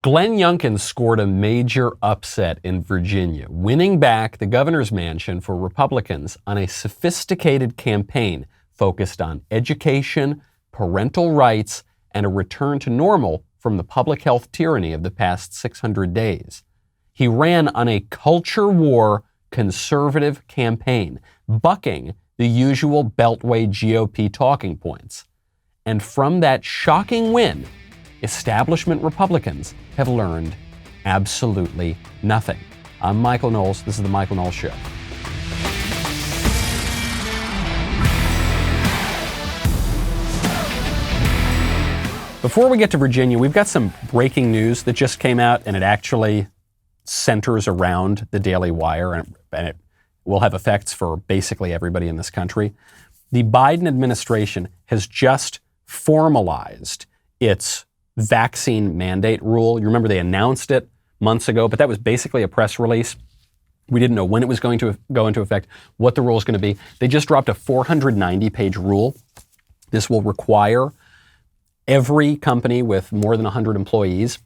Glenn Youngkin scored a major upset in Virginia, winning back the governor's mansion for Republicans on a sophisticated campaign focused on education, parental rights, and a return to normal from the public health tyranny of the past 600 days. He ran on a culture war conservative campaign, bucking the usual Beltway GOP talking points. And from that shocking win, establishment Republicans have learned absolutely nothing. I'm Michael Knowles. This is The Michael Knowles Show. Before we get to Virginia, we've got some breaking news that just came out, and it actually centers around the Daily Wire, and it will have effects for basically everybody in this country. The Biden administration has just formalized its vaccine mandate rule. You remember they announced it months ago, but that was basically a press release. We didn't know when it was going to go into effect, what the rule is going to be. They just dropped a 490-page rule. This will require every company with more than 100 employees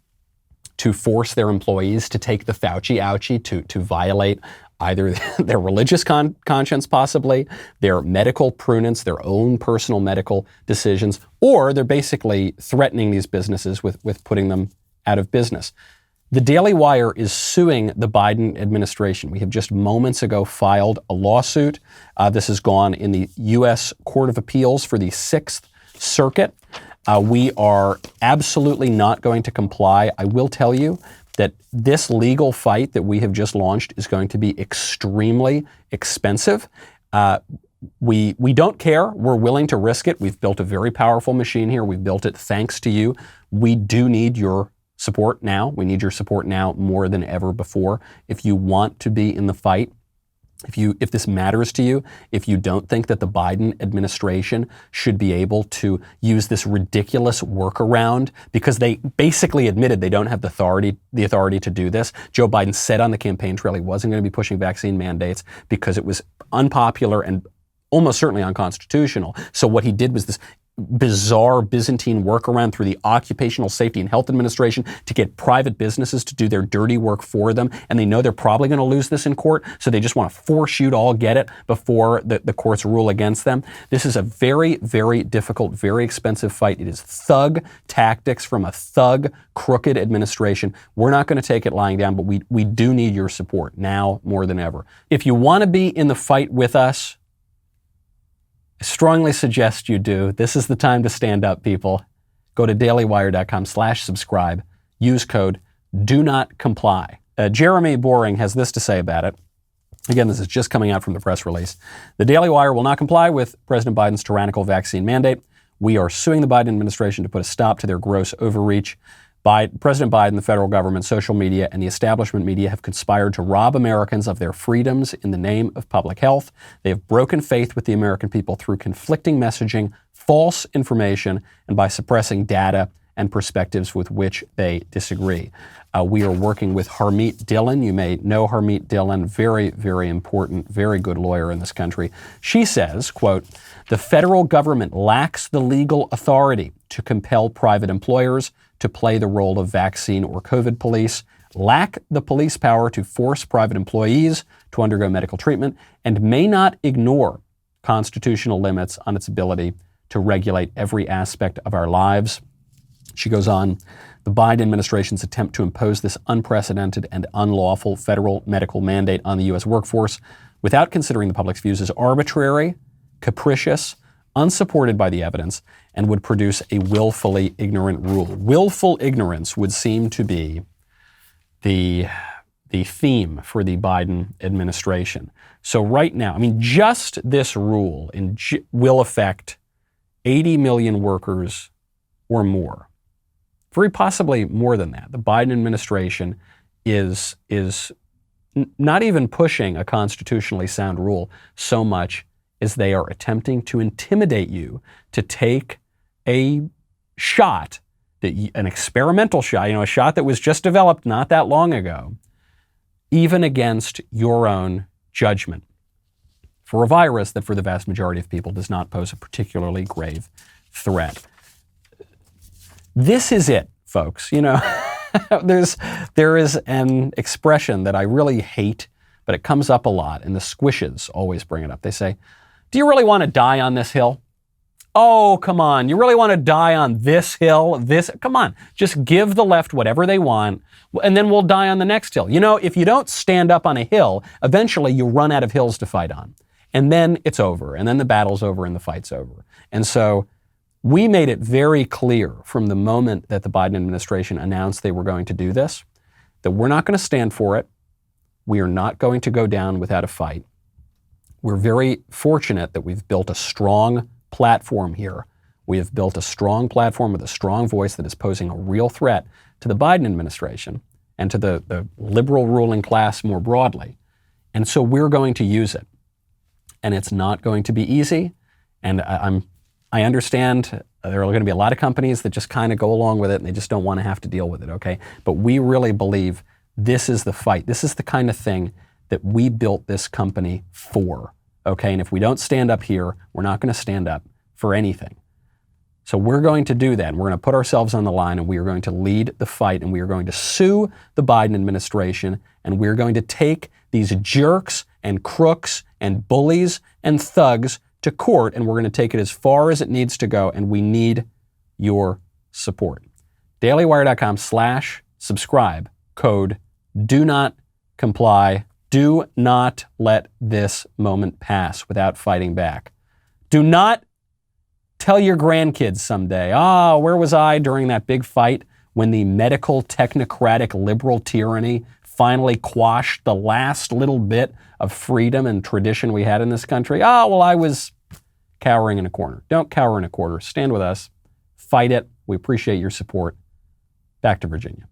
to force their employees to take the Fauci ouchie, to violate either their religious conscience, possibly, their medical prudence, their own personal medical decisions, or they're basically threatening these businesses with putting them out of business. The Daily Wire is suing the Biden administration. We have just moments ago filed a lawsuit. This has gone in the U.S. Court of Appeals for the Sixth Circuit. We are absolutely not going to comply. I will tell you that this legal fight that we have just launched is going to be extremely expensive. We don't care. We're willing to risk it. We've built a very powerful machine here. We've built it thanks to you. We do need your support now. We need your support now more than ever before. If you want to be in the fight, if this matters to you, if you don't think that the Biden administration should be able to use this ridiculous workaround, because they basically admitted they don't have the authority to do this. Joe Biden said on the campaign trail he wasn't going to be pushing vaccine mandates because it was unpopular and almost certainly unconstitutional. So what he did was this bizarre Byzantine workaround through the Occupational Safety and Health Administration to get private businesses to do their dirty work for them. And they know they're probably going to lose this in court, so they just want to force you to all get it before the courts rule against them. This is a very, very difficult, very expensive fight. It is thug tactics from a thug, crooked administration. We're not going to take it lying down, but we do need your support now more than ever. If you want to be in the fight with us, I strongly suggest you do. This is the time to stand up, people. Go to dailywire.com/subscribe. Use code do not comply. Jeremy Boring has this to say about it. Again, this is just coming out from the press release. The Daily Wire will not comply with President Biden's tyrannical vaccine mandate. We are suing the Biden administration to put a stop to their gross overreach. President Biden, the federal government, social media, and the establishment media have conspired to rob Americans of their freedoms in the name of public health. They have broken faith with the American people through conflicting messaging, false information, and by suppressing data and perspectives with which they disagree. We are working with Harmeet Dillon. You may know Harmeet Dillon, very, very important, very good lawyer in this country. She says, quote, "The federal government lacks the legal authority to compel private employers to play the role of vaccine or COVID police, lack the police power to force private employees to undergo medical treatment, and may not ignore constitutional limits on its ability to regulate every aspect of our lives." She goes on, "The Biden administration's attempt to impose this unprecedented and unlawful federal medical mandate on the U.S. workforce without considering the public's views is arbitrary, capricious, unsupported by the evidence, and would produce a willfully ignorant rule." Willful ignorance would seem to be the theme for the Biden administration. So right now, I mean, just this rule will affect 80 million workers or more. Very possibly more than that. The Biden administration is not even pushing a constitutionally sound rule so much as they are attempting to intimidate you to take a shot, an experimental shot, a shot that was just developed not that long ago, even against your own judgment, for a virus that for the vast majority of people does not pose a particularly grave threat. This is it, folks. There is an expression that I really hate, but it comes up a lot, and the squishes always bring it up. They say, do you really want to die on this hill? Oh, come on. You really want to die on this hill? Come on. Just give the left whatever they want, and then we'll die on the next hill. You know, if you don't stand up on a hill, eventually you run out of hills to fight on. And then it's over, and then the battle's over and the fight's over. And so we made it very clear from the moment that the Biden administration announced they were going to do this, that we're not going to stand for it. We are not going to go down without a fight. We're very fortunate that we've built a strong platform here. We have built a strong platform with a strong voice that is posing a real threat to the Biden administration and to the liberal ruling class more broadly. And so we're going to use it. And it's not going to be easy. And I understand there are going to be a lot of companies that just kind of go along with it and they just don't want to have to deal with it, okay? But we really believe this is the fight. This is the kind of thing that we built this company for, okay? And if we don't stand up here, we're not going to stand up for anything. So we're going to do that. And we're going to put ourselves on the line, and we are going to lead the fight, and we are going to sue the Biden administration, and we're going to take these jerks and crooks and bullies and thugs to court, and we're going to take it as far as it needs to go, and we need your support. dailywire.com/subscribe, code do not comply. Do not let this moment pass without fighting back. Do not tell your grandkids someday, where was I during that big fight when the medical technocratic liberal tyranny finally quashed the last little bit of freedom and tradition we had in this country? I was cowering in a corner. Don't cower in a corner. Stand with us. Fight it. We appreciate your support. Back to Virginia.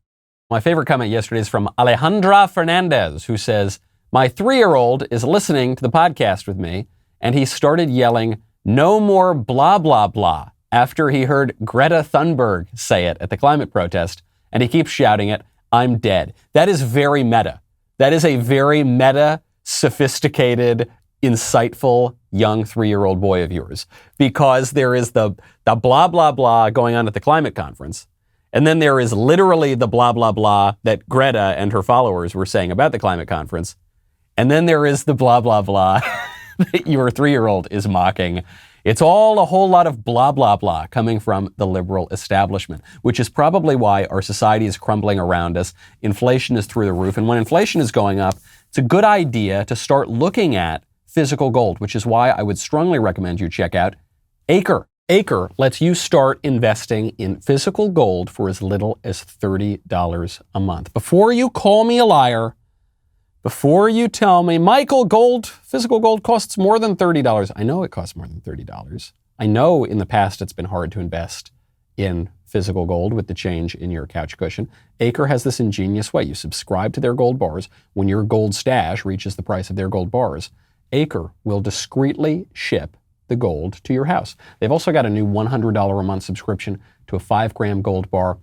My favorite comment yesterday is from Alejandra Fernandez, who says, my 3-year-old is listening to the podcast with me, and he started yelling, no more blah, blah, blah, after he heard Greta Thunberg say it at the climate protest, and he keeps shouting it, I'm dead. That is very meta. That is a very meta, sophisticated, insightful young 3-year-old boy of yours, because there is the blah, blah, blah going on at the climate conference. And then there is literally the blah, blah, blah that Greta and her followers were saying about the climate conference. And then there is the blah, blah, blah that your 3-year-old is mocking. It's all a whole lot of blah, blah, blah coming from the liberal establishment, which is probably why our society is crumbling around us. Inflation is through the roof. And when inflation is going up, it's a good idea to start looking at physical gold, which is why I would strongly recommend you check out Acre. Acre lets you start investing in physical gold for as little as $30 a month. Before you call me a liar, before you tell me, Michael, physical gold costs more than $30. I know it costs more than $30. I know in the past it's been hard to invest in physical gold with the change in your couch cushion. Acre has this ingenious way. You subscribe to their gold bars. When your gold stash reaches the price of their gold bars, Acre will discreetly ship the gold to your house. They've also got a new $100 a month subscription to a 5-gram gold bar.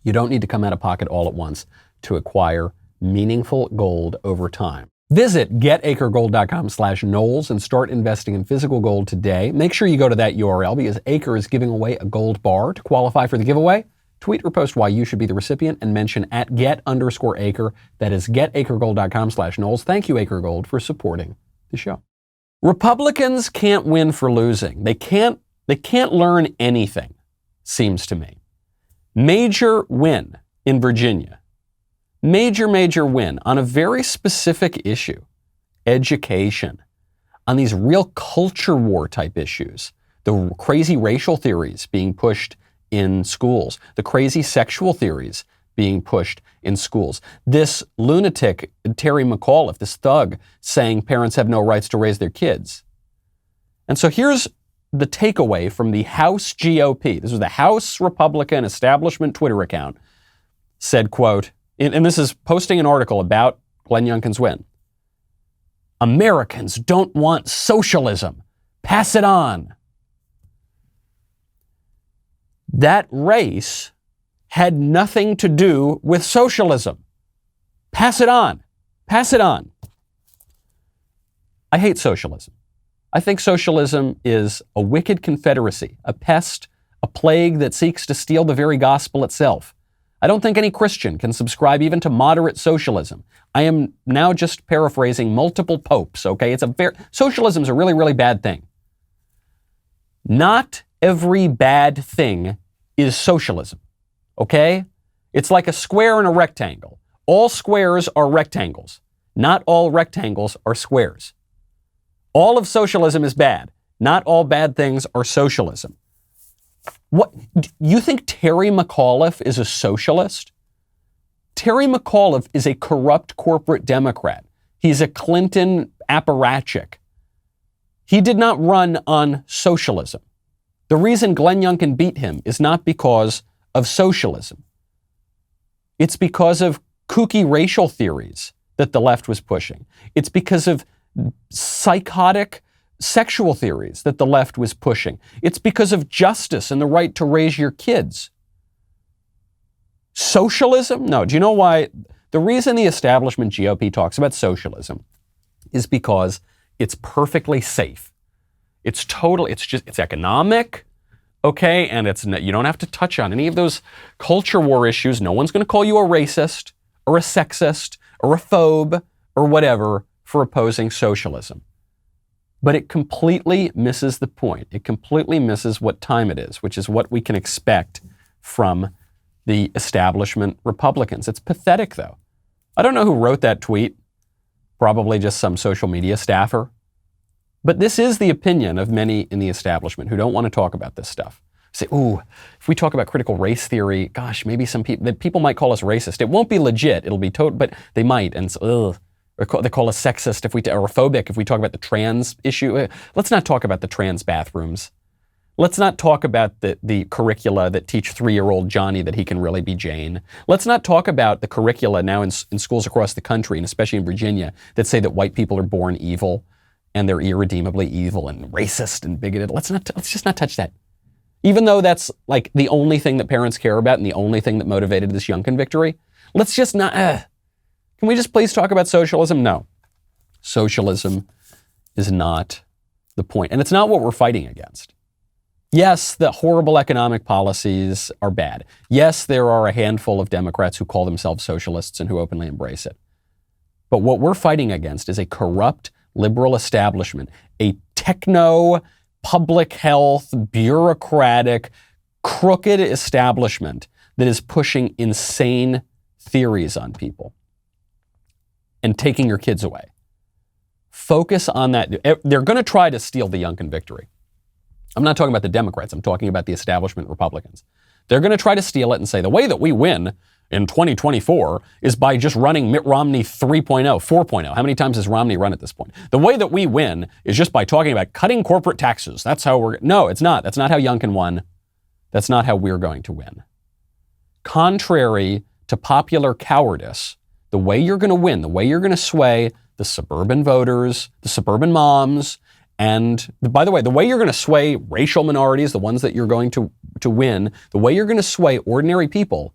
You don't need to come out of pocket all at once to acquire meaningful gold over time. Visit getacregold.com/Knowles and start investing in physical gold today. Make sure you go to that URL because Acre is giving away a gold bar. To qualify for the giveaway, tweet or post why you should be the recipient and mention at @get_Acre. That is getacregold.com/Knowles. Thank you, Acre Gold, for supporting the show. Republicans can't win for losing. They can't learn anything, seems to me. Major win in Virginia. Major win on a very specific issue, education, on these real culture war type issues, the crazy racial theories being pushed in schools, the crazy sexual theories being pushed in schools. This lunatic, Terry McAuliffe, this thug, saying parents have no rights to raise their kids. And so here's the takeaway from the House GOP. This was the House Republican establishment Twitter account. Said, quote, and this is posting an article about Glenn Youngkin's win. Americans don't want socialism. Pass it on. That race had nothing to do with socialism. Pass it on. Pass it on. I hate socialism. I think socialism is a wicked confederacy, a pest, a plague that seeks to steal the very gospel itself. I don't think any Christian can subscribe even to moderate socialism. I am now just paraphrasing multiple popes, okay? Socialism is a really, really bad thing. Not every bad thing is socialism, okay? It's like a square and a rectangle. All squares are rectangles. Not all rectangles are squares. All of socialism is bad. Not all bad things are socialism. What, you think Terry McAuliffe is a socialist? Terry McAuliffe is a corrupt corporate Democrat. He's a Clinton apparatchik. He did not run on socialism. The reason Glenn Youngkin beat him is not because of socialism. It's because of kooky racial theories that the left was pushing. It's because of psychotic sexual theories that the left was pushing. It's because of justice and the right to raise your kids. Socialism? No. Do you know why? The reason the establishment GOP talks about socialism is because it's perfectly safe. It's economic, okay? And you don't have to touch on any of those culture war issues. No one's going to call you a racist or a sexist or a phobe or whatever for opposing socialism. But it completely misses the point. It completely misses what time it is, which is what we can expect from the establishment Republicans. It's pathetic, though. I don't know who wrote that tweet. Probably just some social media staffer. But this is the opinion of many in the establishment who don't want to talk about this stuff. Say, ooh, if we talk about critical race theory, gosh, maybe people might call us racist. It won't be legit. It'll be total, but they might. And so, they call us sexist or phobic if we talk about the trans issue. Let's not talk about the trans bathrooms. Let's not talk about the curricula that teach 3-year-old Johnny that he can really be Jane. Let's not talk about the curricula now in schools across the country, and especially in Virginia, that say that white people are born evil and they're irredeemably evil and racist and bigoted. Let's just not touch that. Even though that's like the only thing that parents care about and the only thing that motivated this Youngkin victory, let's just not. Can we just please talk about socialism? No. Socialism is not the point. And it's not what we're fighting against. Yes, the horrible economic policies are bad. Yes, there are a handful of Democrats who call themselves socialists and who openly embrace it. But what we're fighting against is a corrupt liberal establishment, a techno, public health, bureaucratic, crooked establishment that is pushing insane theories on people and taking your kids away. Focus on that. They're going to try to steal the Youngkin victory. I'm not talking about the Democrats. I'm talking about the establishment Republicans. They're going to try to steal it and say the way that we win in 2024 is by just running Mitt Romney 3.0, 4.0. How many times has Romney run at this point? The way that we win is just by talking about cutting corporate taxes. That's how no, it's not. That's not how Youngkin won. That's not how we're going to win. Contrary to popular cowardice, the way you're going to win, the way you're going to sway the suburban voters, the suburban moms, and by the way, the way you're going to sway racial minorities, the ones that you're going to win, the way you're going to sway ordinary people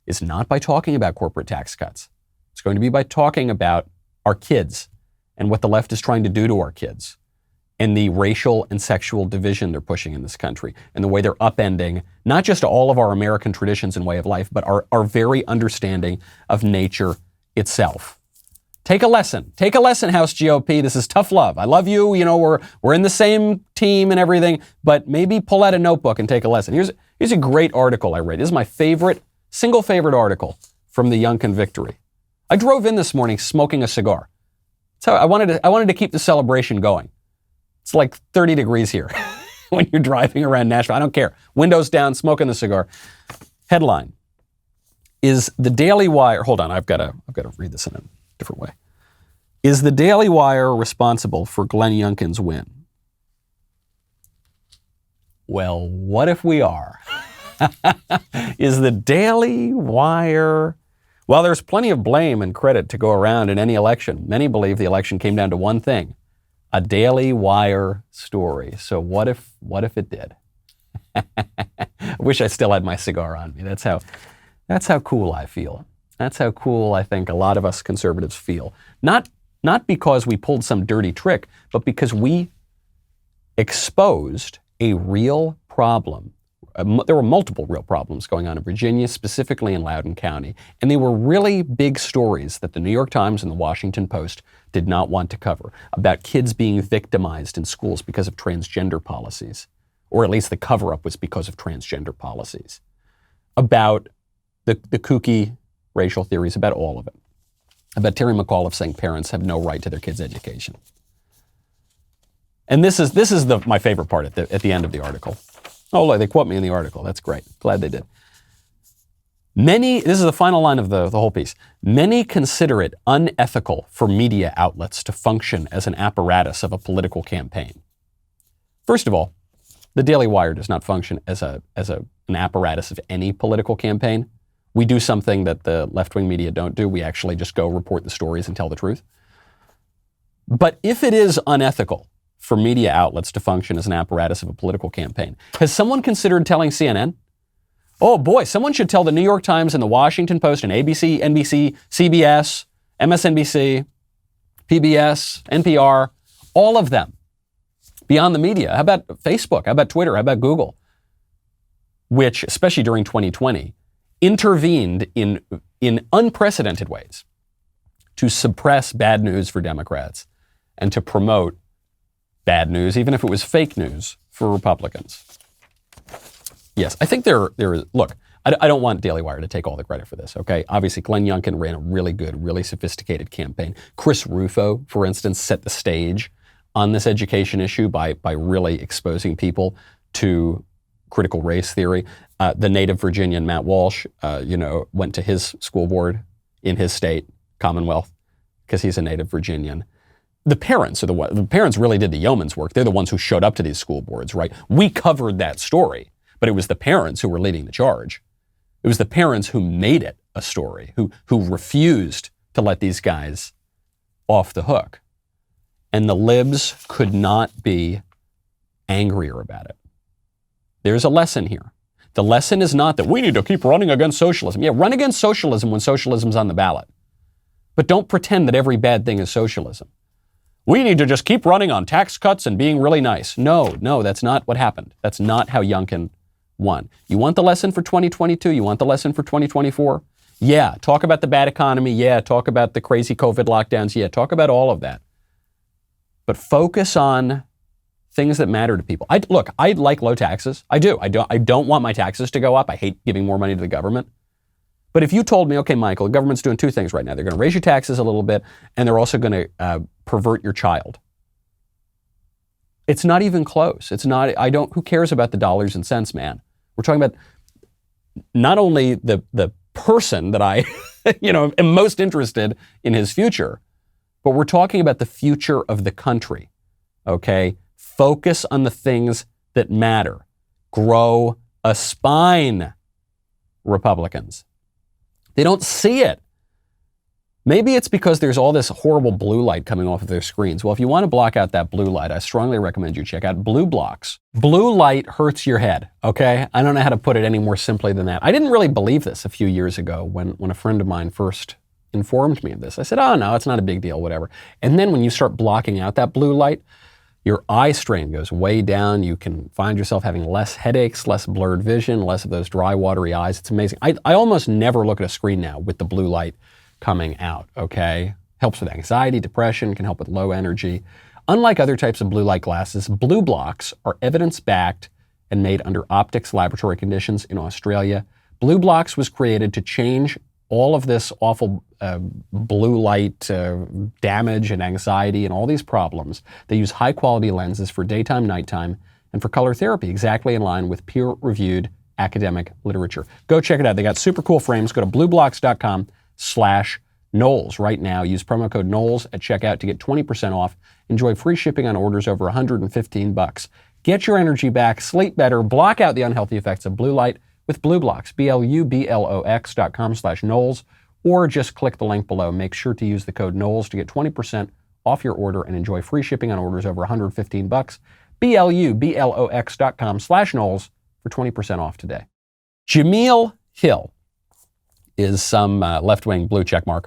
is not by talking about corporate tax cuts. It's going to be by talking about our kids and what the left is trying to do to our kids and the racial and sexual division they're pushing in this country and the way they're upending not just all of our American traditions and way of life, but our very understanding of nature itself. Take a lesson. Take a lesson, House GOP. This is tough love. I love you. You know, we're in the same team and everything, but maybe pull out a notebook and take a lesson. Here's a great article I read. This is my single favorite article from the Youngkin victory. I drove in this morning smoking a cigar. So I wanted to keep the celebration going. It's like 30 degrees here when you're driving around Nashville. I don't care. Windows down, smoking the cigar. Headline is the Daily Wire. Hold on, I've got to read this in a different way. Is the Daily Wire responsible for Glenn Youngkin's win? Well, what if we are? Is the Daily Wire... Well, there's plenty of blame and credit to go around in any election. Many believe the election came down to one thing, a Daily Wire story. So what if it did? I wish I still had my cigar on me. That's how cool I feel. That's how cool I think a lot of us conservatives feel. Not because we pulled some dirty trick, but because we exposed a real problem, there were multiple real problems going on in Virginia, specifically in Loudoun County. And they were really big stories that the New York Times and the Washington Post did not want to cover, about kids being victimized in schools because of transgender policies, or at least the cover-up was because of transgender policies, about the kooky racial theories, about all of it, about Terry McAuliffe saying parents have no right to their kids' education. And this is my favorite part at the end of the article. Oh, look, they quote me in the article. That's great. Glad they did. This is the final line of the whole piece. Many consider it unethical for media outlets to function as an apparatus of a political campaign. First of all, the Daily Wire does not function as an apparatus of any political campaign. We do something that the left-wing media don't do. We actually just go report the stories and tell the truth. But if it is unethical for media outlets to function as an apparatus of a political campaign, has someone considered telling CNN? Oh boy, someone should tell the New York Times and the Washington Post and ABC, NBC, CBS, MSNBC, PBS, NPR, all of them, beyond the media. How about Facebook? How about Twitter? How about Google? Which, especially during 2020, intervened in unprecedented ways to suppress bad news for Democrats and to promote bad news, even if it was fake news, for Republicans. Yes, I think there is, look, I don't want Daily Wire to take all the credit for this, okay? Obviously, Glenn Youngkin ran a really good, really sophisticated campaign. Chris Rufo, for instance, set the stage on this education issue by really exposing people to critical race theory. The native Virginian Matt Walsh, went to his school board in his state, Commonwealth, because he's a native Virginian. The parents really did the yeoman's work. They're the ones who showed up to these school boards, right? We covered that story, but it was the parents who were leading the charge. It was the parents who made it a story, who refused to let these guys off the hook. And the libs could not be angrier about it. There's a lesson here. The lesson is not that we need to keep running against socialism. Yeah, run against socialism when socialism's on the ballot. But don't pretend that every bad thing is socialism. We need to just keep running on tax cuts and being really nice. No, that's not what happened. That's not how Youngkin won. You want the lesson for 2022? You want the lesson for 2024? Yeah, talk about the bad economy. Yeah, talk about the crazy COVID lockdowns. Yeah, talk about all of that. But focus on things that matter to people. I like low taxes. I do. I don't want my taxes to go up. I hate giving more money to the government. But if you told me, okay, Michael, the government's doing two things right now. They're going to raise your taxes a little bit, and they're also going to pervert your child. It's not even close. Who cares about the dollars and cents, man? We're talking about not only the person that I, am most interested in his future, but we're talking about the future of the country, okay? Focus on the things that matter. Grow a spine, Republicans. They don't see it. Maybe it's because there's all this horrible blue light coming off of their screens. Well, if you want to block out that blue light, I strongly recommend you check out Blue Blocks. Blue light hurts your head, okay? I don't know how to put it any more simply than that. I didn't really believe this a few years ago when a friend of mine first informed me of this. I said, oh no, it's not a big deal, whatever. And then when you start blocking out that blue light, your eye strain goes way down. You can find yourself having less headaches, less blurred vision, less of those dry, watery eyes. It's amazing. I almost never look at a screen now with the blue light coming out, okay? Helps with anxiety, depression, can help with low energy. Unlike other types of blue light glasses, Blue Blocks are evidence-backed and made under optics laboratory conditions in Australia. Blue Blocks was created to change all of this awful blue light damage and anxiety and all these problems. They use high-quality lenses for daytime, nighttime, and for color therapy, exactly in line with peer-reviewed academic literature. Go check it out. They got super cool frames. Go to blueblocks.com/Knowles right now. Use promo code Knowles at checkout to get 20% off. Enjoy free shipping on orders over $115. Get your energy back, sleep better, block out the unhealthy effects of blue light with Blue Blocks, BLUBLOX.com/Knowles, or just click the link below. Make sure to use the code Knowles to get 20% off your order and enjoy free shipping on orders over $115. BLUBLOX.com/Knowles for 20% off today. Jamil Hill is some left-wing blue checkmark.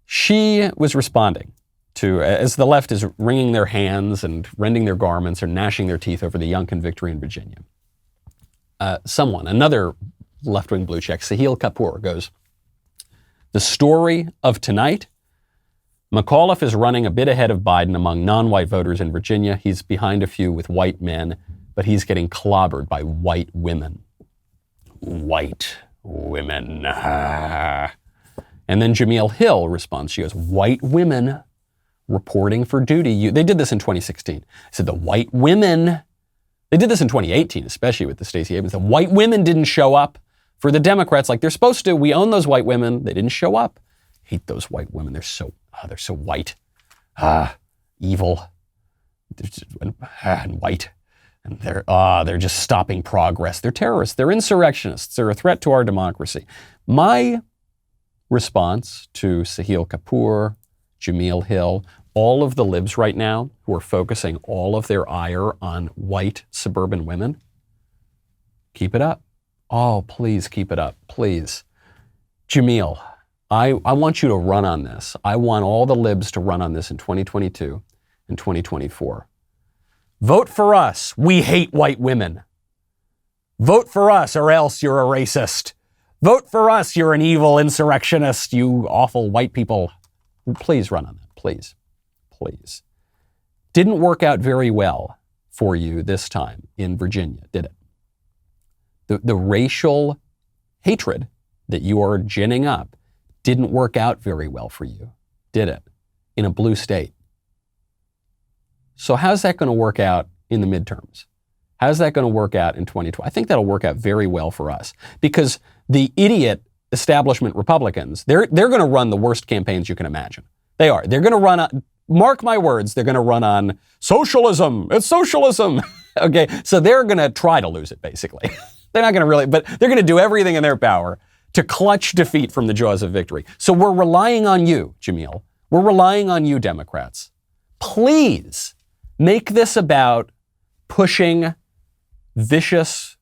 She was responding to, as the left is wringing their hands and rending their garments or gnashing their teeth over the Youngkin victory in Virginia. another left-wing blue check, Sahil Kapoor, goes, "The story of tonight, McAuliffe is running a bit ahead of Biden among non-white voters in Virginia. He's behind a few with white men, but he's getting clobbered by white women." White women. And then Jamil Hill responds. She goes, "White women reporting for duty." They did this in 2016. I said the white women, they did this in 2018, especially with the Stacey Abrams. The white women didn't show up for the Democrats like they're supposed to. We own those white women. They didn't show up. Hate those white women. They're so white. Evil. And white. And they're just stopping progress. They're terrorists. They're insurrectionists. They're a threat to our democracy. My response to Sahil Kapoor, Jamil Hill, all of the libs right now who are focusing all of their ire on white suburban women, keep it up. Oh, please keep it up, please. Jamil, I want you to run on this. I want all the libs to run on this in 2022 and 2024. Vote for us. We hate white women. Vote for us or else you're a racist. Vote for us. You're an evil insurrectionist, you awful white people. Please run on that. Please. Please. Didn't work out very well for you this time in Virginia, did it? The racial hatred that you are ginning up didn't work out very well for you, did it? In a blue state. So how's that going to work out in the midterms? How's that going to work out in 2020? I think that'll work out very well for us because the idiot establishment Republicans, they're going to run the worst campaigns you can imagine. They are. They're going to run on, mark my words, they're going to run on socialism. It's socialism. Okay. So they're going to try to lose it, basically. They're not going to really, but they're going to do everything in their power to clutch defeat from the jaws of victory. So we're relying on you, Jamil. We're relying on you, Democrats. Please make this about pushing vicious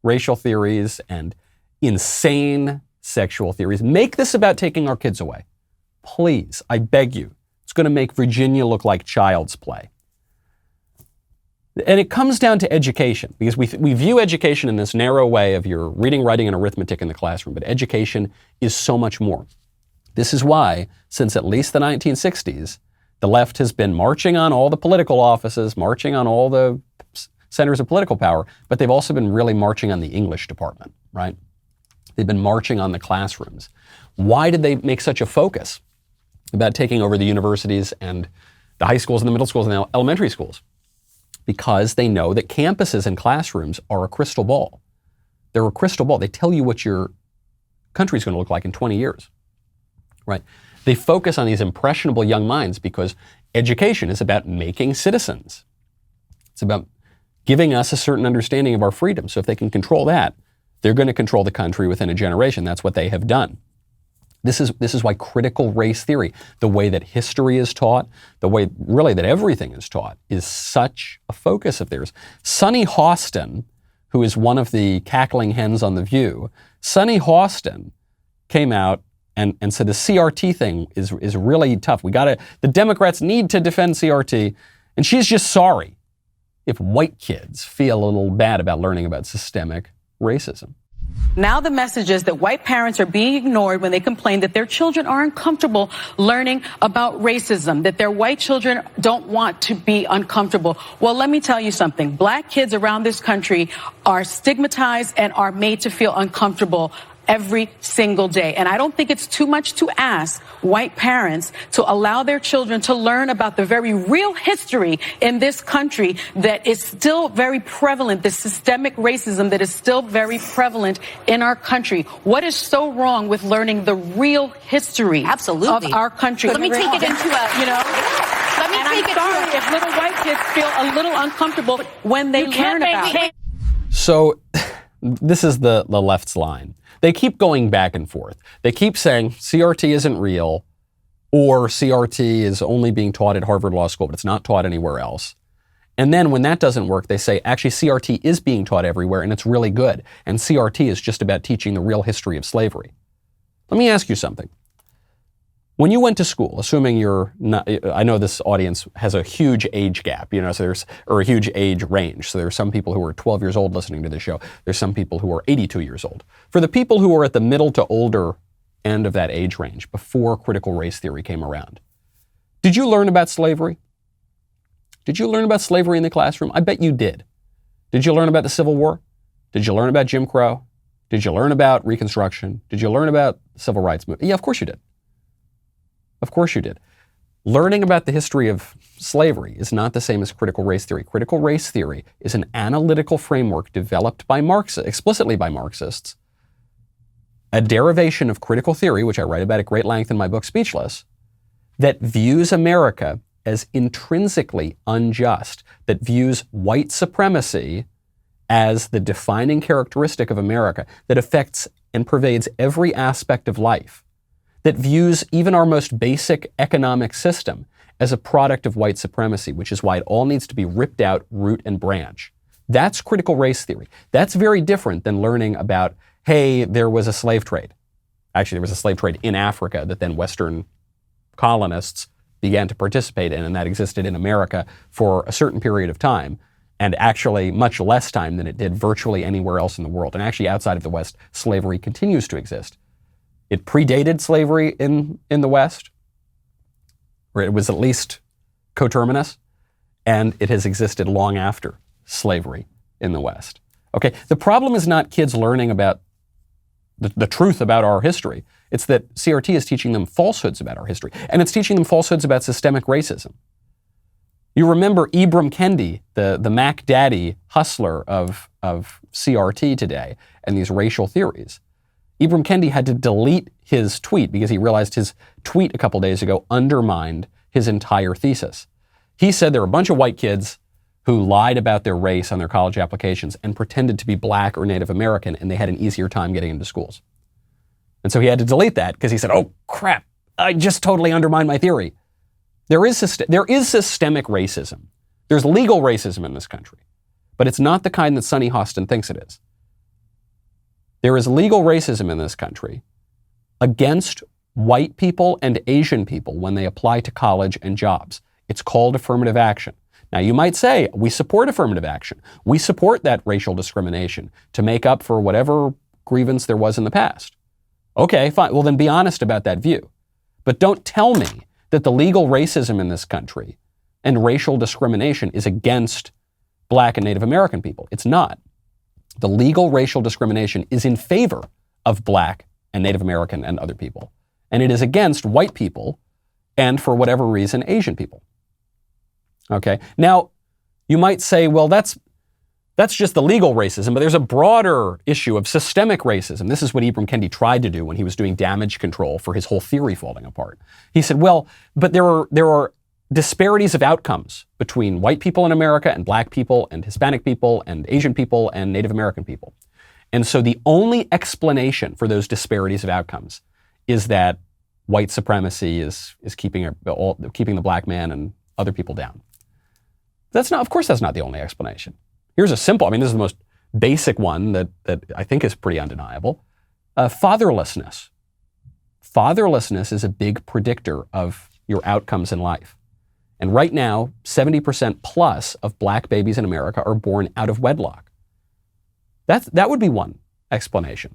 racial theories and insane sexual theories. Make this about taking our kids away. Please, I beg you. It's going to make Virginia look like child's play. And it comes down to education, because we view education in this narrow way of your reading, writing, and arithmetic in the classroom, but education is so much more. This is why, since at least the 1960s, the left has been marching on all the political offices, marching on all the centers of political power, but they've also been really marching on the English department, right? They've been marching on the classrooms. Why did they make such a focus about taking over the universities and the high schools and the middle schools and the elementary schools? Because they know that campuses and classrooms are a crystal ball. They're a crystal ball. They tell you what your country's going to look like in 20 years, right? They focus on these impressionable young minds because education is about making citizens. It's about giving us a certain understanding of our freedom. So if they can control that, they're going to control the country within a generation. That's what they have done. This is why critical race theory, the way that history is taught, the way really that everything is taught, is such a focus of theirs. Sonny Hostin, who is one of the cackling hens on The View, Sonny Hostin came out and said the CRT thing is really tough. The Democrats need to defend CRT, and she's just sorry if white kids feel a little bad about learning about systemic racism. Now the message is that white parents are being ignored when they complain that their children are uncomfortable learning about racism, that their white children don't want to be uncomfortable. Well, let me tell you something. Black kids around this country are stigmatized and are made to feel uncomfortable every single day. And I don't think it's too much to ask white parents to allow their children to learn about the very real history in this country that is still very prevalent, the systemic racism that is still very prevalent in our country. What is so wrong with learning the real history of our country? Let me take it into a, let me take it sorry if little white kids feel a little uncomfortable when they learn about it. So this is the left's line. They keep going back and forth. They keep saying CRT isn't real, or CRT is only being taught at Harvard Law School, but it's not taught anywhere else. And then when that doesn't work, they say, actually, CRT is being taught everywhere, and it's really good. And CRT is just about teaching the real history of slavery. Let me ask you something. When you went to school, assuming you're not, I know this audience has a huge age gap, or a huge age range. So there are some people who are 12 years old listening to this show. There's some people who are 82 years old. For the people who are at the middle to older end of that age range, before critical race theory came around, did you learn about slavery? Did you learn about slavery in the classroom? I bet you did. Did you learn about the Civil War? Did you learn about Jim Crow? Did you learn about Reconstruction? Did you learn about the Civil Rights Movement? Yeah, of course you did. Of course you did. Learning about the history of slavery is not the same as critical race theory. Critical race theory is an analytical framework developed by explicitly by Marxists, a derivation of critical theory, which I write about at great length in my book Speechless, that views America as intrinsically unjust, that views white supremacy as the defining characteristic of America, that affects and pervades every aspect of life, that views even our most basic economic system as a product of white supremacy, which is why it all needs to be ripped out root and branch. That's critical race theory. That's very different than learning about, hey, there was a slave trade. Actually, there was a slave trade in Africa that then Western colonists began to participate in, and that existed in America for a certain period of time, and actually much less time than it did virtually anywhere else in the world. And actually outside of the West, slavery continues to exist. It predated slavery in the West, or it was at least coterminous, and it has existed long after slavery in the West. Okay, the problem is not kids learning about the truth about our history. It's that CRT is teaching them falsehoods about our history, and it's teaching them falsehoods about systemic racism. You remember Ibram Kendi, the Mac Daddy hustler of CRT today, and these racial theories. Ibram Kendi had to delete his tweet because he realized his tweet a couple days ago undermined his entire thesis. He said there were a bunch of white kids who lied about their race on their college applications and pretended to be black or Native American, and they had an easier time getting into schools. And so he had to delete that because he said, oh crap, I just totally undermined my theory. There is systemic racism. There's legal racism in this country, but it's not the kind that Sonny Hostin thinks it is. There is legal racism in this country against white people and Asian people when they apply to college and jobs. It's called affirmative action. Now you might say, we support affirmative action. We support that racial discrimination to make up for whatever grievance there was in the past. Okay, fine. Well, then be honest about that view. But don't tell me that the legal racism in this country and racial discrimination is against black and Native American people. It's not. The legal racial discrimination is in favor of black and Native American and other people. And it is against white people and, for whatever reason, Asian people. Okay? Now, you might say, well, that's just the legal racism, but there's a broader issue of systemic racism. This is what Ibram Kendi tried to do when he was doing damage control for his whole theory falling apart. He said, well, but there are disparities of outcomes between white people in America and black people and Hispanic people and Asian people and Native American people. And so the only explanation for those disparities of outcomes is that white supremacy is keeping the black man and other people down. Of course that's not the only explanation. Here's a simple, this is the most basic one that I think is pretty undeniable. Fatherlessness. Fatherlessness is a big predictor of your outcomes in life. And right now, 70% plus of black babies in America are born out of wedlock. That would be one explanation.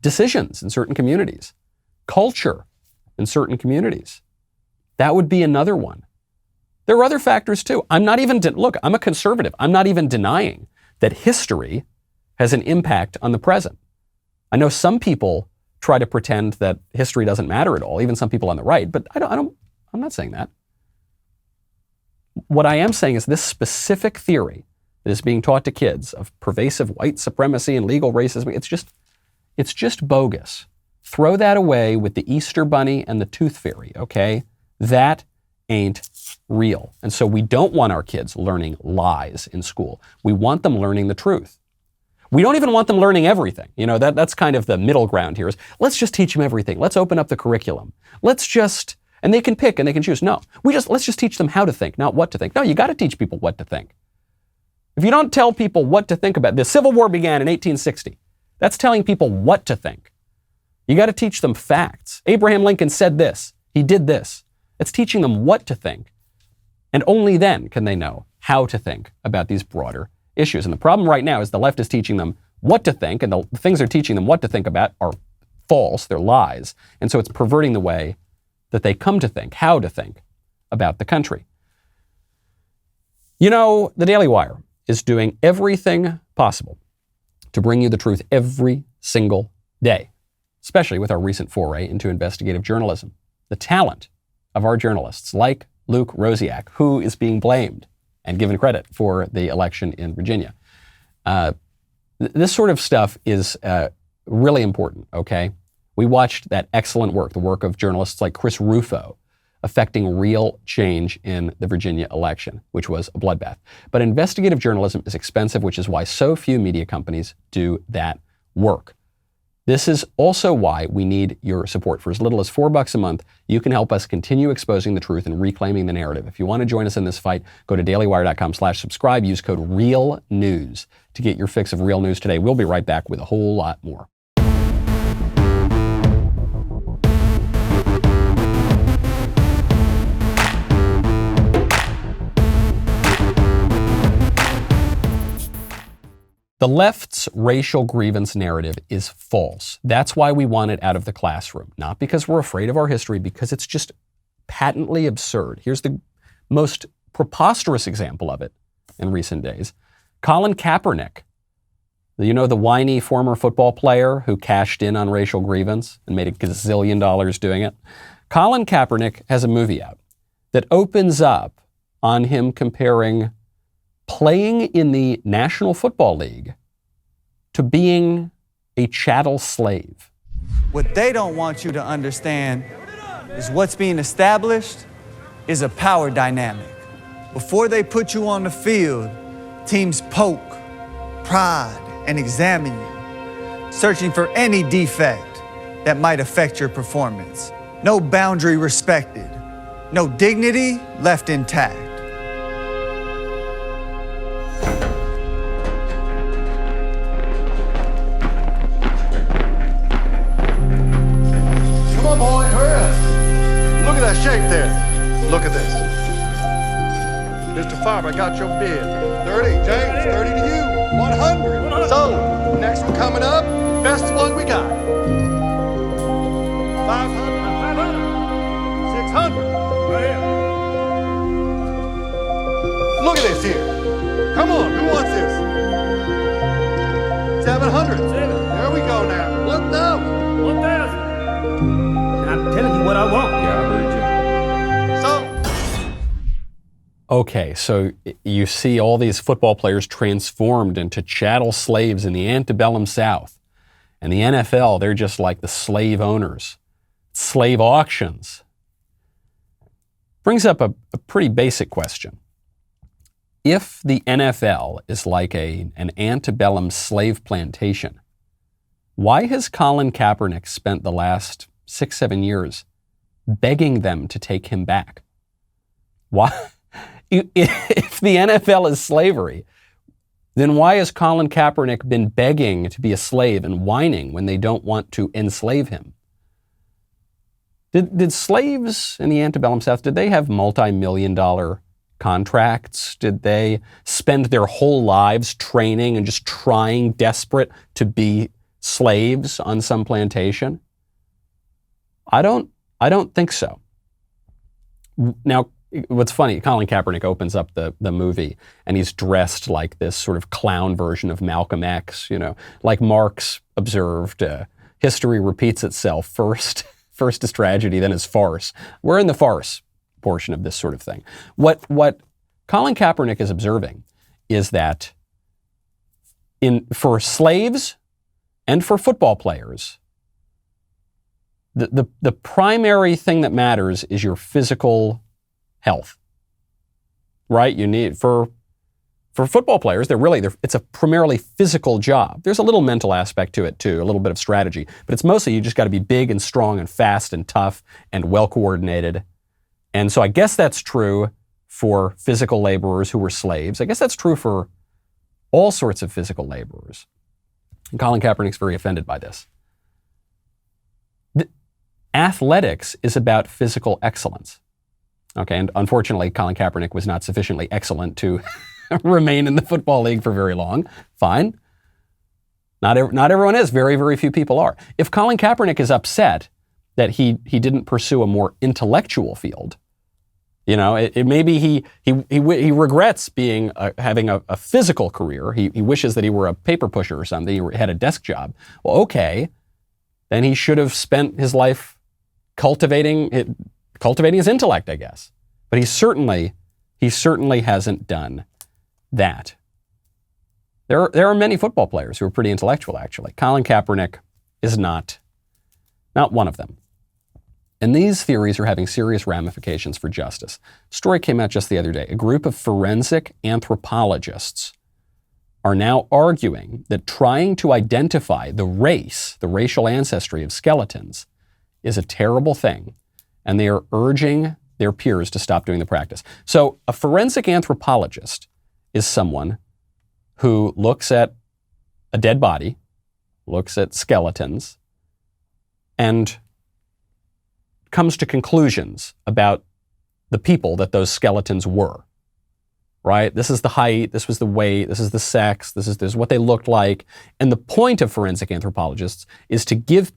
Decisions in certain communities. Culture in certain communities. That would be another one. There are other factors too. I'm a conservative. I'm not even denying that history has an impact on the present. I know some people try to pretend that history doesn't matter at all, even some people on the right, but I'm not saying that. What I am saying is this specific theory that is being taught to kids of pervasive white supremacy and legal racism, it's just bogus. Throw that away with the Easter Bunny and the Tooth Fairy, okay? That ain't real. And so we don't want our kids learning lies in school. We want them learning the truth. We don't even want them learning everything. That's kind of the middle ground here is let's just teach them everything. Let's open up the curriculum. And they can pick and they can choose. No, let's just teach them how to think, not what to think. No, you got to teach people what to think. If you don't tell people what to think about, the Civil War began in 1860. That's telling people what to think. You got to teach them facts. Abraham Lincoln said this. He did this. It's teaching them what to think. And only then can they know how to think about these broader issues. And the problem right now is the left is teaching them what to think, and the things they're teaching them what to think about are false, they're lies. And so it's perverting the way that they come to think, how to think about the country. You know, the Daily Wire is doing everything possible to bring you the truth every single day, especially with our recent foray into investigative journalism. The talent of our journalists, like Luke Rosiak, who is being blamed and given credit for the election in Virginia. This sort of stuff is really important, okay? We watched that excellent work, the work of journalists like Chris Rufo, affecting real change in the Virginia election, which was a bloodbath. But investigative journalism is expensive, which is why so few media companies do that work. This is also why we need your support. For as little as $4 a month, you can help us continue exposing the truth and reclaiming the narrative. If you want to join us in this fight, go to dailywire.com/subscribe. Use code REALNEWS to get your fix of real news today. We'll be right back with a whole lot more. The left's racial grievance narrative is false. That's why we want it out of the classroom. Not because we're afraid of our history, because it's just patently absurd. Here's the most preposterous example of it in recent days. Colin Kaepernick, you know, the whiny former football player who cashed in on racial grievance and made $1 gazillion doing it. Colin Kaepernick has a movie out that opens up on him comparing playing in the National Football League to being a chattel slave. What they don't want you to understand is what's being established is a power dynamic. Before they put you on the field, teams poke, prod, and examine you, searching for any defect that might affect your performance. No boundary respected, no dignity left intact. Shape there. Look at this. Mr. Farber, I got your bid. 30, James, 30 to you. 100. So, next one coming up, best one we got. 500. 600. Right here. Look at this here. Come on, who wants this? 700. There we go now. 1,000. 1,000. I'm telling you what I want. Yeah, I heard you. Okay, so you see all these football players transformed into chattel slaves in the antebellum South. And the NFL, they're just like the slave owners. Slave auctions. Brings up a pretty basic question. If the NFL is like an antebellum slave plantation, why has Colin Kaepernick spent the last 6-7 years begging them to take him back? Why? If the NFL is slavery, then why has Colin Kaepernick been begging to be a slave and whining when they don't want to enslave him? Did slaves in the antebellum South, did they have multi-million-dollar contracts? Did they spend their whole lives training and just trying desperate to be slaves on some plantation? I don't think so. Now, what's funny, Colin Kaepernick opens up the movie and he's dressed like this sort of clown version of Malcolm X, you know, like Marx observed, history repeats itself. First is tragedy, then is farce. We're in the farce portion of this sort of thing. What Colin Kaepernick is observing is that for slaves and for football players, the primary thing that matters is your physical health, right? You need, for football players, it's a primarily physical job. There's a little mental aspect to it too, a little bit of strategy, but it's mostly you just got to be big and strong and fast and tough and well coordinated. And so I guess that's true for physical laborers who were slaves. I guess that's true for all sorts of physical laborers. And Colin Kaepernick's very offended by this. Athletics is about physical excellence. Okay, and unfortunately, Colin Kaepernick was not sufficiently excellent to remain in the football league for very long. Fine. Not everyone is. Very, very few people are. If Colin Kaepernick is upset that he didn't pursue a more intellectual field, you know, it maybe he regrets being having a physical career. He wishes that he were a paper pusher or something. He had a desk job. Well, okay, then he should have spent his life cultivating his intellect, I guess. But he certainly hasn't done that. There are many football players who are pretty intellectual, actually. Colin Kaepernick is not one of them. And these theories are having serious ramifications for justice. A story came out just the other day. A group of forensic anthropologists are now arguing that trying to identify the racial ancestry of skeletons is a terrible thing, and they are urging their peers to stop doing the practice. So a forensic anthropologist is someone who looks at a dead body, looks at skeletons, and comes to conclusions about the people that those skeletons were, right? This is the height, this was the weight, this is the sex, this is what they looked like. And the point of forensic anthropologists is to give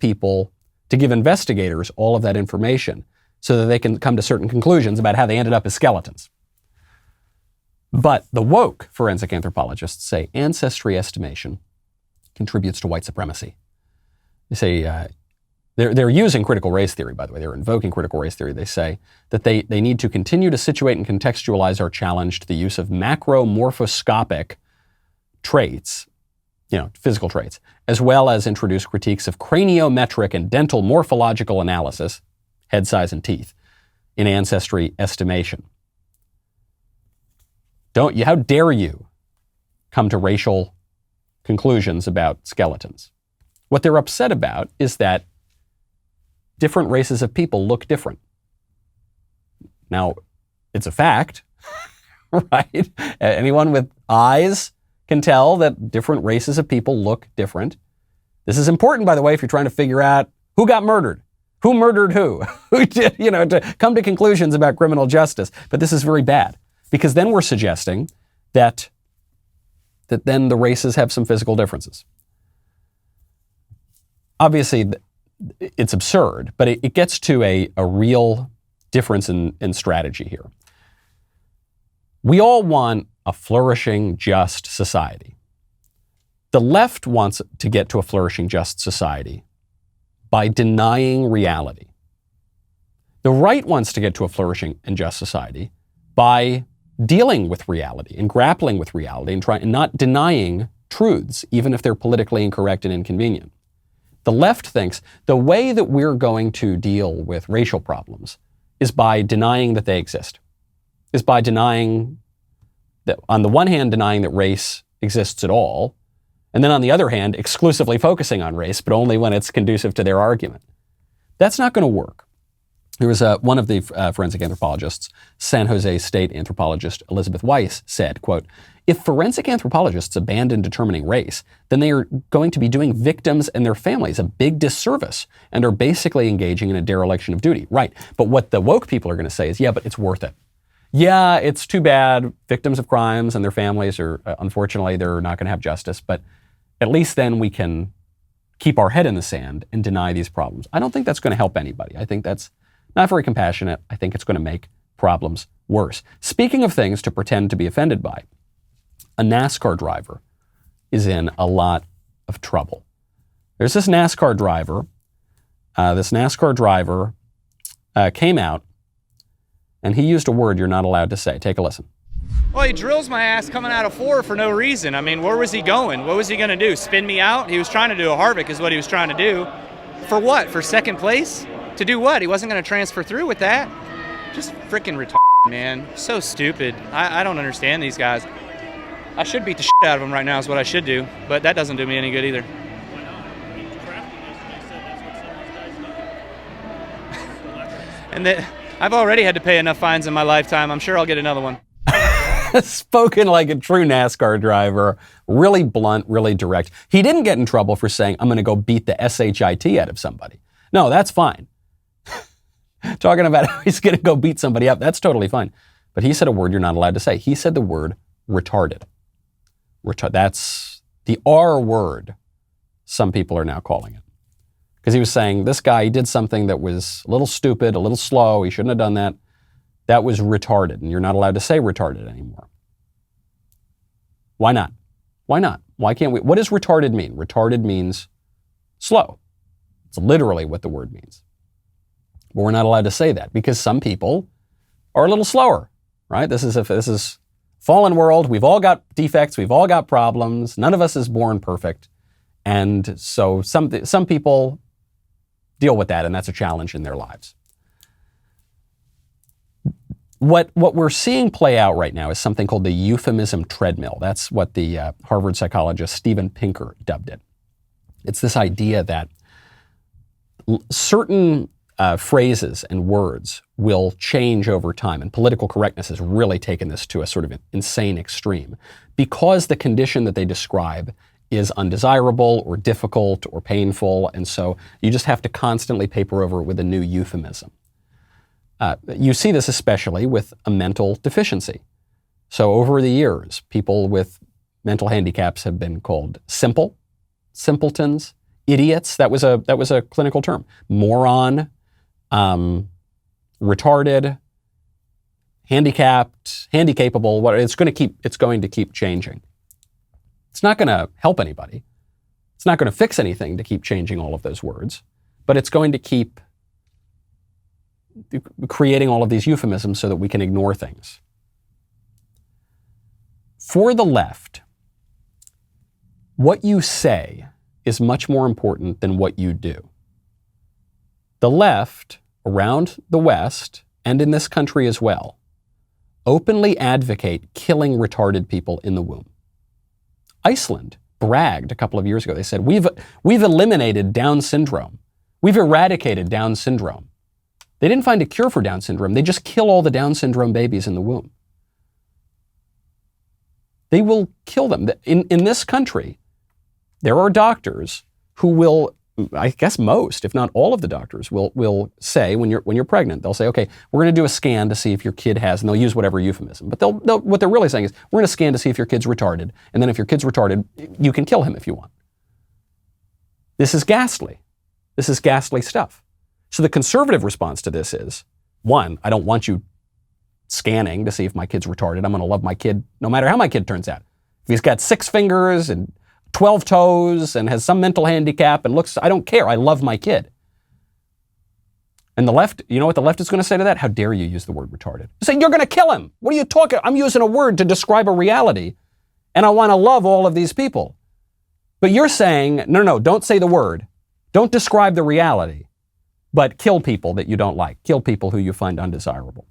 investigators all of that information so that they can come to certain conclusions about how they ended up as skeletons. But the woke forensic anthropologists say ancestry estimation contributes to white supremacy. They say, they're using critical race theory, by the way. They're invoking critical race theory. They say that they need to continue to situate and contextualize our challenge to the use of macromorphoscopic traits, physical traits, as well as introduce critiques of craniometric and dental morphological analysis, head size and teeth, in ancestry estimation. How dare you come to racial conclusions about skeletons? What they're upset about is that different races of people look different. Now, it's a fact, right? Anyone with eyes can tell that different races of people look different. This is important, by the way, if you're trying to figure out who got murdered, who murdered who did, to come to conclusions about criminal justice. But this is very bad, because then we're suggesting that then the races have some physical differences. Obviously, it's absurd, but it gets to a real difference in strategy here. We all want a flourishing, just society. The left wants to get to a flourishing, just society by denying reality. The right wants to get to a flourishing and just society by dealing with reality and grappling with reality and not denying truths, even if they're politically incorrect and inconvenient. The left thinks the way that we're going to deal with racial problems is by denying that they exist, is by denying that, on the one hand, denying that race exists at all, and then on the other hand, exclusively focusing on race, but only when it's conducive to their argument. That's not going to work. There was one of the forensic anthropologists, San Jose State anthropologist Elizabeth Weiss, said, quote, "If forensic anthropologists abandon determining race, then they are going to be doing victims and their families a big disservice and are basically engaging in a dereliction of duty." Right. But what the woke people are going to say is, yeah, but it's worth it. Yeah, it's too bad. Victims of crimes and their families are, unfortunately, they're not going to have justice. But at least then we can keep our head in the sand and deny these problems. I don't think that's going to help anybody. I think that's not very compassionate. I think it's going to make problems worse. Speaking of things to pretend to be offended by, a NASCAR driver is in a lot of trouble. There's this NASCAR driver. Came out, and he used a word you're not allowed to say. Take a listen. Well, he drills my ass coming out of 4 for no reason. I mean, where was he going? What was he going to do? Spin me out? He was trying to do a Harvick is what he was trying to do. For what? For second place? To do what? He wasn't going to transfer through with that. Just freaking retarded, man. So stupid. I don't understand these guys. I should beat the shit out of them right now is what I should do, but that doesn't do me any good either. And I've already had to pay enough fines in my lifetime. I'm sure I'll get another one. Spoken like a true NASCAR driver. Really blunt, really direct. He didn't get in trouble for saying, I'm going to go beat the SHIT out of somebody. No, that's fine. talking about how he's going to go beat somebody up. That's totally fine. But he said a word you're not allowed to say. He said the word retarded. That's the R word, some people are now calling it. Because he was saying, this guy, he did something that was a little stupid, a little slow. He shouldn't have done that. That was retarded, and you're not allowed to say retarded anymore. Why not? Why not? Why can't we? What does retarded mean? Retarded means slow. It's literally what the word means. But we're not allowed to say that because some people are a little slower, right? This is fallen world. We've all got defects. We've all got problems. None of us is born perfect. And so some people deal with that, and that's a challenge in their lives. What we're seeing play out right now is something called the euphemism treadmill. That's what the Harvard psychologist Steven Pinker dubbed it. It's this idea that certain phrases and words will change over time, and political correctness has really taken this to a sort of insane extreme because the condition that they describe is undesirable or difficult or painful, and so you just have to constantly paper over it with a new euphemism. You see this especially with a mental deficiency. So over the years, people with mental handicaps have been called simple, simpletons, idiots. That was a clinical term. Moron, retarded, handicapped, handicapable. It's going to keep changing. It's not going to help anybody. It's not going to fix anything to keep changing all of those words, but it's going to keep creating all of these euphemisms so that we can ignore things. For the left, what you say is much more important than what you do. The left, around the West, and in this country as well, openly advocate killing retarded people in the womb. Iceland bragged a couple of years ago. They said, we've eliminated Down syndrome. We've eradicated Down syndrome. They didn't find a cure for Down syndrome. They just kill all the Down syndrome babies in the womb. They will kill them. In this country, there are doctors who will, I guess most, if not all of the doctors, will say when you're pregnant, they'll say, okay, we're going to do a scan to see if your kid has, and they'll use whatever euphemism. But what they're really saying is, we're going to scan to see if your kid's retarded, and then if your kid's retarded, you can kill him if you want. This is ghastly. This is ghastly stuff. So the conservative response to this is, one, I don't want you scanning to see if my kid's retarded. I'm going to love my kid no matter how my kid turns out. If he's got 6 fingers and 12 toes and has some mental handicap and looks, I don't care. I love my kid. And the left, you know what the left is going to say to that? How dare you use the word retarded? Say, you're going to kill him. What are you talking? I'm using a word to describe a reality, and I want to love all of these people. But you're saying, no, don't say the word. Don't describe the reality. But kill people that you don't like. Kill people who you find undesirable.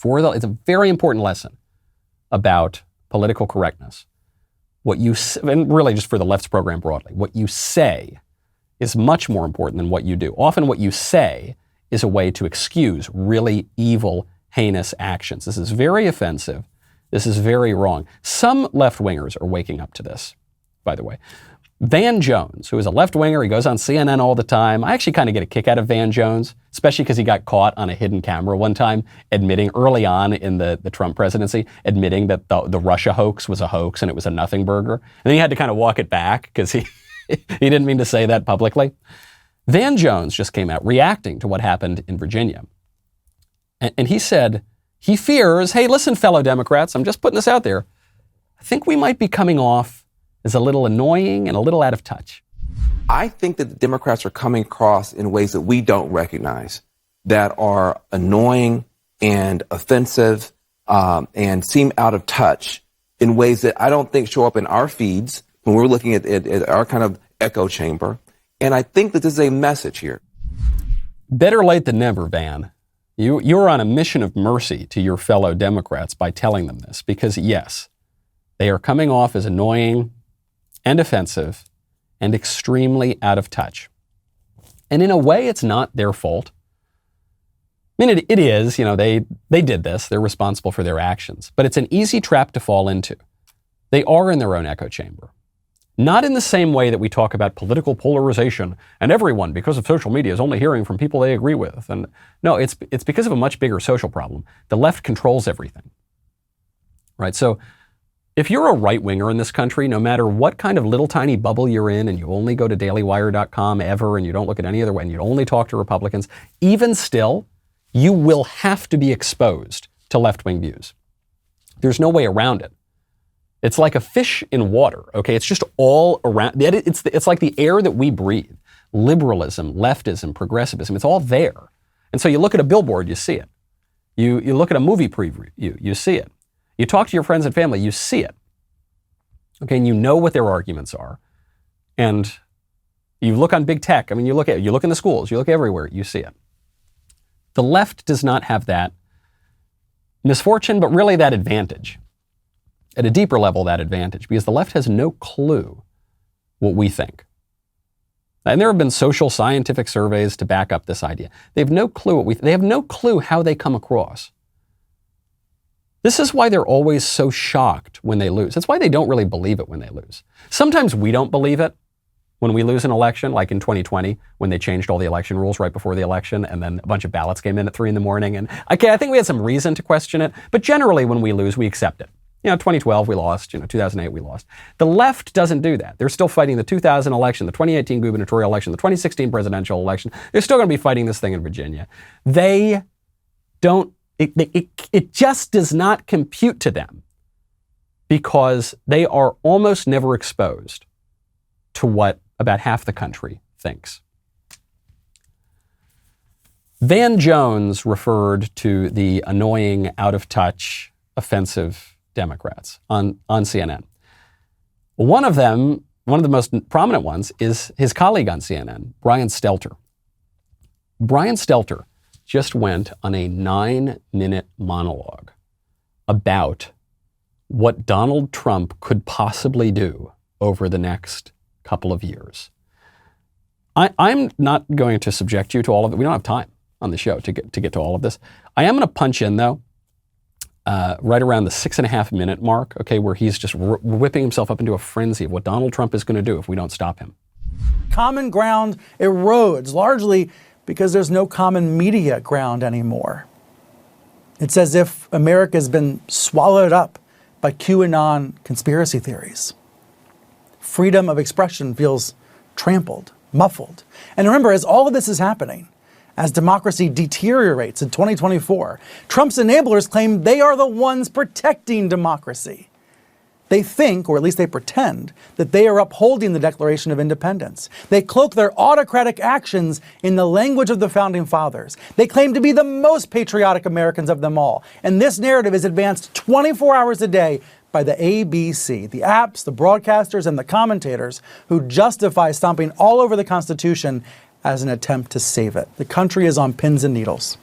It's a very important lesson about political correctness. And really just for the left's program broadly, what you say is much more important than what you do. Often what you say is a way to excuse really evil, heinous actions. This is very offensive. This is very wrong. Some left-wingers are waking up to this, by the way. Van Jones, who is a left-winger, he goes on CNN all the time. I actually kind of get a kick out of Van Jones, especially because he got caught on a hidden camera one time, admitting early on in the Trump presidency, admitting that the Russia hoax was a hoax and it was a nothing burger. And then he had to kind of walk it back because he didn't mean to say that publicly. Van Jones just came out reacting to what happened in Virginia. And he said, he fears, hey, listen, fellow Democrats, I'm just putting this out there. I think we might be coming off as a little annoying and a little out of touch. I think that the Democrats are coming across in ways that we don't recognize, that are annoying and offensive and seem out of touch in ways that I don't think show up in our feeds when we're looking at our kind of echo chamber. And I think that this is a message here. Better late than never, Van. You're on a mission of mercy to your fellow Democrats by telling them this, because yes, they are coming off as annoying and offensive and extremely out of touch. And in a way, it's not their fault. I mean, it is, they did this. They're responsible for their actions. But it's an easy trap to fall into. They are in their own echo chamber. Not in the same way that we talk about political polarization and everyone, because of social media, is only hearing from people they agree with. And no, it's because of a much bigger social problem. The left controls everything, right? So if you're a right-winger in this country, no matter what kind of little tiny bubble you're in, and you only go to dailywire.com ever, and you don't look at any other way, and you only talk to Republicans, even still, you will have to be exposed to left-wing views. There's no way around it. It's like a fish in water, okay? It's just all around. It's like the air that we breathe. Liberalism, leftism, progressivism, it's all there. And so you look at a billboard, you see it. You look at a movie preview, you see it. You talk to your friends and family, you see it. Okay, and you know what their arguments are. And you look on big tech, I mean, you look in the schools, you look everywhere, you see it. The left does not have that misfortune, but really that advantage. At a deeper level, that advantage, because the left has no clue what we think. And there have been social scientific surveys to back up this idea. They have no clue they have no clue how they come across. This is why they're always so shocked when they lose. That's why they don't really believe it when they lose. Sometimes we don't believe it when we lose an election, like in 2020, when they changed all the election rules right before the election, and then a bunch of ballots came in at 3 a.m. And okay, I think we had some reason to question it, but generally when we lose, we accept it. 2012 we lost, 2008 we lost. The left doesn't do that. They're still fighting the 2000 election, the 2018 gubernatorial election, the 2016 presidential election. They're still going to be fighting this thing in Virginia. They don't, it just does not compute to them because they are almost never exposed to what about half the country thinks. Van Jones referred to the annoying, out-of-touch, offensive Democrats on CNN. One of the most prominent ones is his colleague on CNN, Brian Stelter. Brian Stelter just went on a 9-minute monologue about what Donald Trump could possibly do over the next couple of years. I'm not going to subject you to all of it. We don't have time on the show to get to all of this. I am going to punch in, though, right around the 6.5-minute mark, okay, where he's just whipping himself up into a frenzy of what Donald Trump is going to do if we don't stop him. Common ground erodes, largely because there's no common media ground anymore. It's as if America has been swallowed up by QAnon conspiracy theories. Freedom of expression feels trampled, muffled. And remember, as all of this is happening, as democracy deteriorates in 2024, Trump's enablers claim they are the ones protecting democracy. They think, or at least they pretend, that they are upholding the Declaration of Independence. They cloak their autocratic actions in the language of the Founding Fathers. They claim to be the most patriotic Americans of them all. And this narrative is advanced 24 hours a day by the ABC, the apps, the broadcasters, and the commentators who justify stomping all over the Constitution as an attempt to save it. The country is on pins and needles.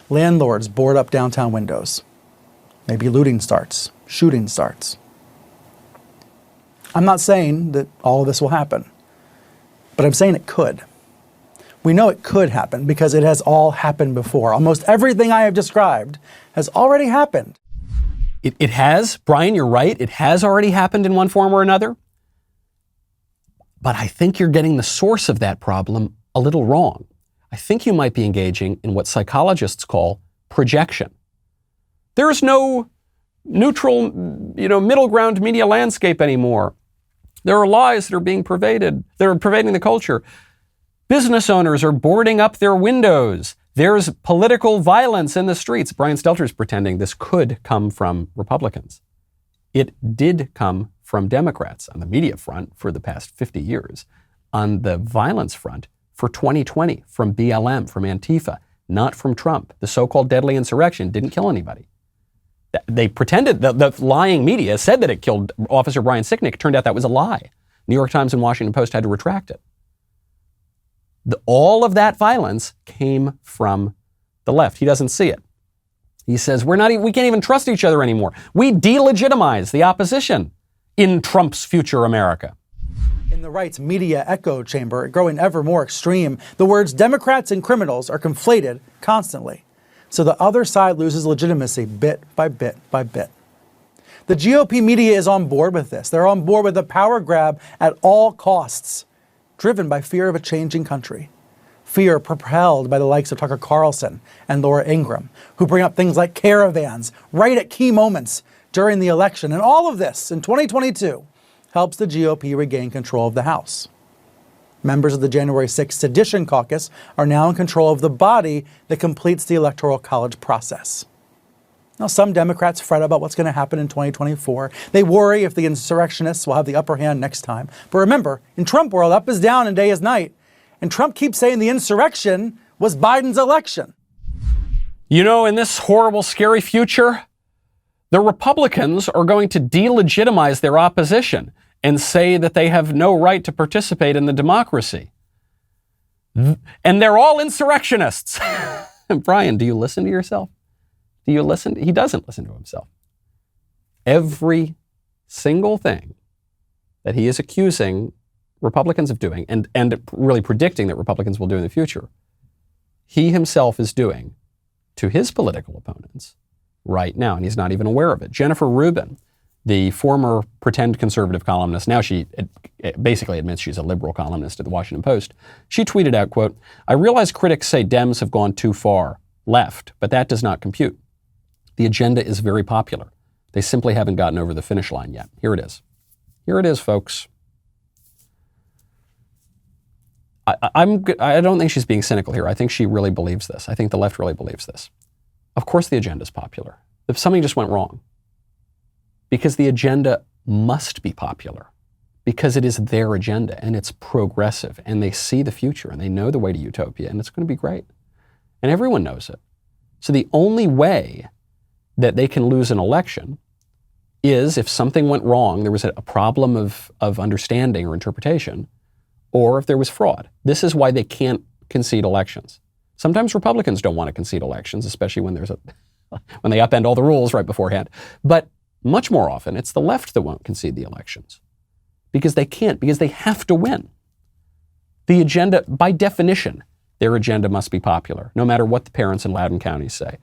Landlords board up downtown windows. Maybe looting starts, shooting starts. I'm not saying that all of this will happen, but I'm saying it could. We know it could happen because it has all happened before. Almost everything I have described has already happened. It has, Brian, you're right. It has already happened in one form or another. But I think you're getting the source of that problem a little wrong. I think you might be engaging in what psychologists call projection. There is no neutral, middle ground media landscape anymore. There are lies that are being pervaded, that are pervading the culture. Business owners are boarding up their windows. There's political violence in the streets. Brian Stelter's pretending this could come from Republicans. It did come from Democrats on the media front for the past 50 years. On the violence front for 2020, from BLM, from Antifa, not from Trump. The so-called deadly insurrection didn't kill anybody. They pretended, the lying media said that it killed Officer Brian Sicknick. It turned out that was a lie. New York Times and Washington Post had to retract it. All of that violence came from the left. He doesn't see it. He says, we can't even trust each other anymore. We delegitimize the opposition in Trump's future America. In the right's media echo chamber, growing ever more extreme, the words Democrats and criminals are conflated constantly. So the other side loses legitimacy bit by bit by bit. The GOP media is on board with this. They're on board with the power grab at all costs, driven by fear of a changing country. Fear propelled by the likes of Tucker Carlson and Laura Ingraham, who bring up things like caravans right at key moments during the election. And all of this in 2022 helps the GOP regain control of the House. Members of the January 6th Sedition Caucus are now in control of the body that completes the Electoral College process. Now, some Democrats fret about what's going to happen in 2024. They worry if the insurrectionists will have the upper hand next time. But remember, in Trump world, up is down and day is night. And Trump keeps saying the insurrection was Biden's election. You know, in this horrible, scary future, the Republicans are going to delegitimize their opposition and say that they have no right to participate in the democracy. And they're all insurrectionists. Brian, do you listen to yourself? Do you listen? He doesn't listen to himself. Every single thing that he is accusing Republicans of doing and really predicting that Republicans will do in the future, he himself is doing to his political opponents right now, and he's not even aware of it. Jennifer Rubin, the former pretend conservative columnist, now she basically admits she's a liberal columnist at the Washington Post, she tweeted out, quote, "I realize critics say Dems have gone too far left, but that does not compute. The agenda is very popular. They simply haven't gotten over the finish line yet." Here it is. Here it is, folks. I don't think she's being cynical here. I think she really believes this. I think the left really believes this. Of course the agenda is popular. If something just went wrong, because the agenda must be popular, because it is their agenda and it's progressive and they see the future and they know the way to utopia and it's going to be great. And everyone knows it. So the only way that they can lose an election is if something went wrong, there was a problem of understanding or interpretation, or if there was fraud. This is why they can't concede elections. Sometimes Republicans don't want to concede elections, especially when when they upend all the rules right beforehand. But much more often, it's the left that won't concede the elections because they can't, because they have to win. The agenda, by definition, their agenda must be popular, no matter what the parents in Loudoun County say.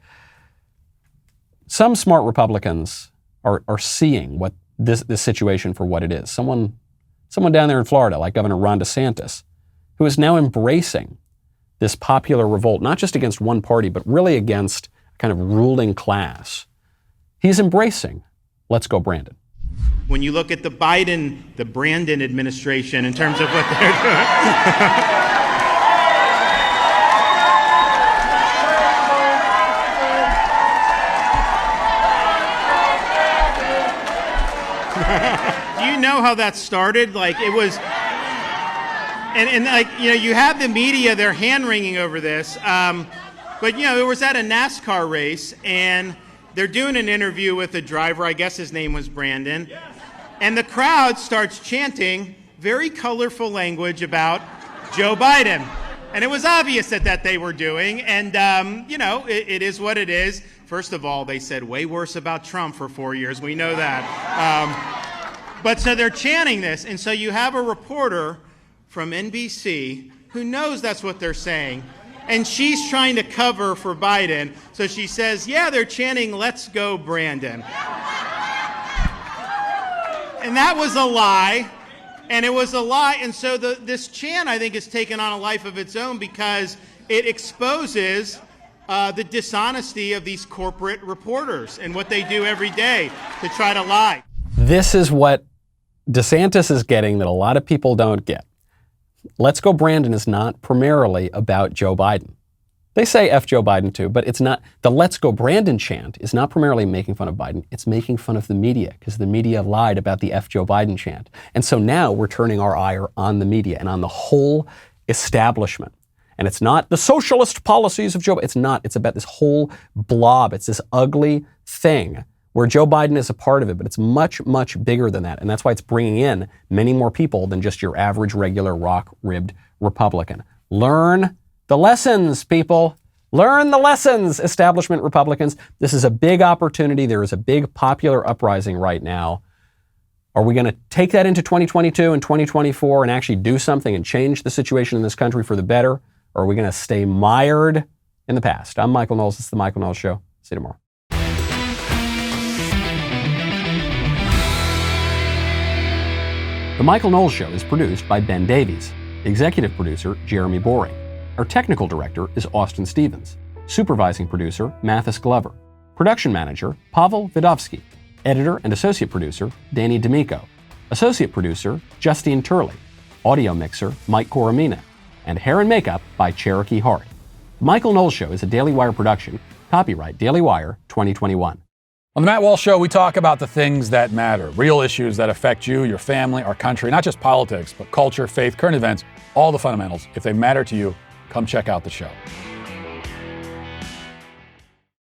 Some smart Republicans are seeing what this situation for what it is. Someone down there in Florida, like Governor Ron DeSantis, who is now embracing this popular revolt, not just against one party, but really against a kind of ruling class. He's embracing, let's go Brandon. When you look at the Brandon administration in terms of what they're doing. Do you know how that started? Like it was, and like, you know, you have the media, they're hand-wringing over this, but, you know, it was at a NASCAR race, and they're doing an interview with a driver, I guess his name was Brandon, and the crowd starts chanting very colorful language about Joe Biden. And it was obvious that they were doing, and, you know, it is what it is. First of all, they said way worse about Trump for 4 years. We know that. But so they're chanting this, and so you have a reporter from NBC who knows that's what they're saying, and she's trying to cover for Biden. So she says, yeah, they're chanting, let's go Brandon. And that was a lie, and it was a lie. And so this chant, I think, has taken on a life of its own because it exposes the dishonesty of these corporate reporters and what they do every day to try to lie. This is what DeSantis is getting that a lot of people don't get. Let's Go Brandon is not primarily about Joe Biden. They say F Joe Biden too, but it's not. The Let's Go Brandon chant is not primarily making fun of Biden. It's making fun of the media because the media lied about the F Joe Biden chant. And so now we're turning our ire on the media and on the whole establishment. And it's not the socialist policies of Joe. It's not. It's about this whole blob. It's this ugly thing where Joe Biden is a part of it, but it's much, much bigger than that. And that's why it's bringing in many more people than just your average, regular, rock-ribbed Republican. Learn the lessons, people. Learn the lessons, establishment Republicans. This is a big opportunity. There is a big popular uprising right now. Are we going to take that into 2022 and 2024 and actually do something and change the situation in this country for the better? Or are we going to stay mired in the past? I'm Michael Knowles. This is The Michael Knowles Show. See you tomorrow. The Michael Knowles Show is produced by Ben Davies. Executive producer, Jeremy Boring. Our technical director is Austin Stevens. Supervising producer, Mathis Glover. Production manager, Pavel Vidovsky. Editor and associate producer, Danny D'Amico. Associate producer, Justine Turley. Audio mixer, Mike Coromina. And hair and makeup by Cherokee Hart. The Michael Knowles Show is a Daily Wire production. Copyright Daily Wire 2021. On the Matt Walsh Show, we talk about the things that matter, real issues that affect you, your family, our country, not just politics, but culture, faith, current events, all the fundamentals. If they matter to you, come check out the show.